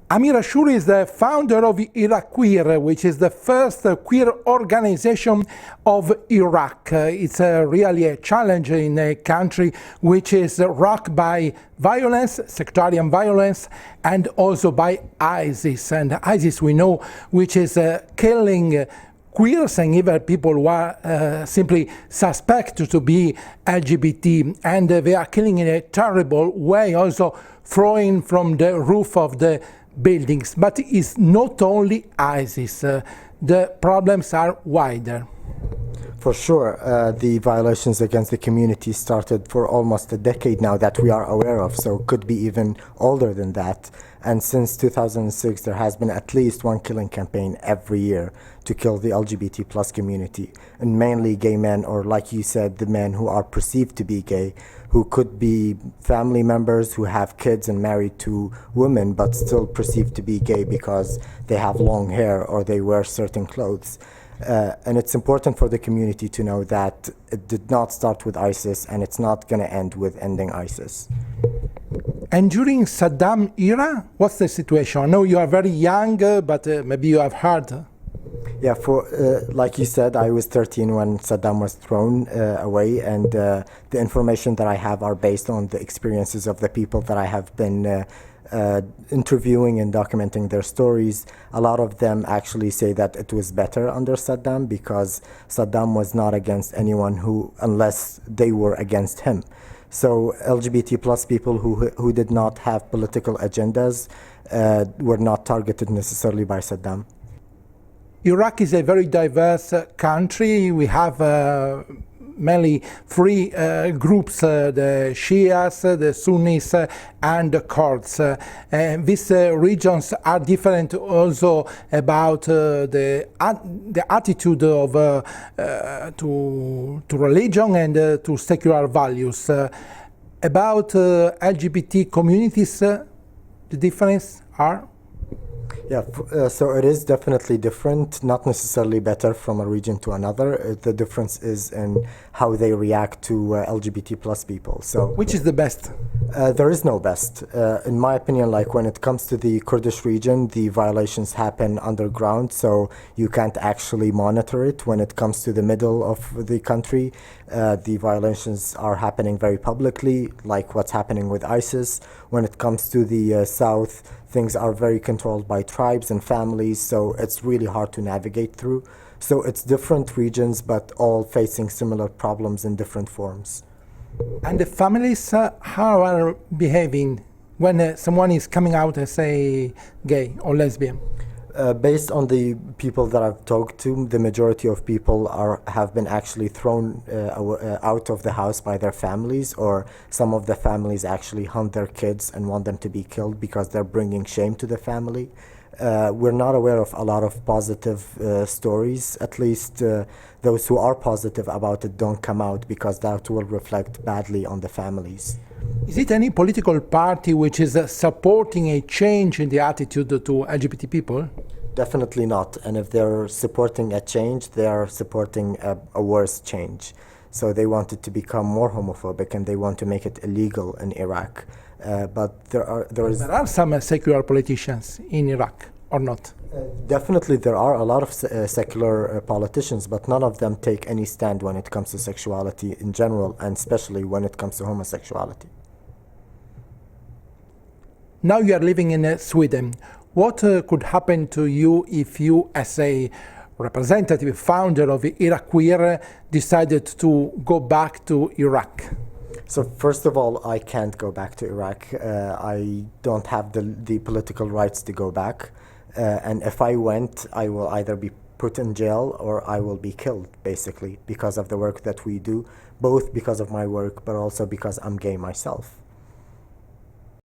Amir Ashour is the founder of IraQueer, which is the first queer organization of Iraq. It's really a challenge in a country which is rocked by violence, sectarian violence, and also by ISIS. And ISIS, we know, which is killing queers and even people who are simply suspected to be LGBT. And they are killing in a terrible way, also throwing from the roof of the buildings. But it's not only ISIS. The problems are wider. For sure, the violations against the community started for almost a decade now that we are aware of, so could be even older than that. And since 2006, there has been at least one killing campaign every year to kill the LGBT plus community, and mainly gay men, or like you said, the men who are perceived to be gay, who could be family members who have kids and married to women, but still perceived to be gay because they have long hair or they wear certain clothes. And it's important for the community to know that it did not start with ISIS, and it's not going to end with ending ISIS. And during Saddam era, what's the situation? I know you are very young, but maybe you have heard. Yeah, like you said, I was 13 when Saddam was thrown away, and the information that I have are based on the experiences of the people that I have been interviewing and documenting their stories. A lot of them actually say that it was better under Saddam because Saddam was not against anyone unless they were against him. So LGBT plus people who did not have political agendas were not targeted necessarily by Saddam. Iraq is a very diverse country. We have mainly three groups, the Shias, the Sunnis, and the Kurds. These regions are different also about the attitude of to religion and to secular values. About LGBT communities, the difference are? Yeah, so it is definitely different, not necessarily better from a region to another. The difference is in how they react to LGBT plus people. So, which is the best? There is no best. In my opinion, like when it comes to the Kurdish region, the violations happen underground, so you can't actually monitor it. When it comes to the middle of the country, the violations are happening very publicly, like what's happening with ISIS. When it comes to the south, things are very controlled by tribes and families, so it's really hard to navigate through. So it's different regions, but all facing similar problems in different forms. And the families, how are behaving when someone is coming out as, say, gay or lesbian? Based on the people that I've talked to, the majority of people have been actually thrown out of the house by their families, or some of the families actually hunt their kids and want them to be killed because they're bringing shame to the family. We're not aware of a lot of positive stories. At least those who are positive about it don't come out because that will reflect badly on the families. Is it any political party which is supporting a change in the attitude to LGBT people? Definitely not. And if they're supporting a change, they are supporting a worse change. So they want it to become more homophobic, and they want to make it illegal in Iraq. But there are some secular politicians in Iraq, or not? Definitely there are a lot of secular politicians, but none of them take any stand when it comes to sexuality in general, and especially when it comes to homosexuality. Now you are living in Sweden. What could happen to you if you, as a representative founder of IraQueer, decided to go back to Iraq? So first of all, I can't go back to Iraq. I don't have the political rights to go back. And if I went, I will either be put in jail or I will be killed, basically, because of the work that we do, both because of my work, but also because I'm gay myself.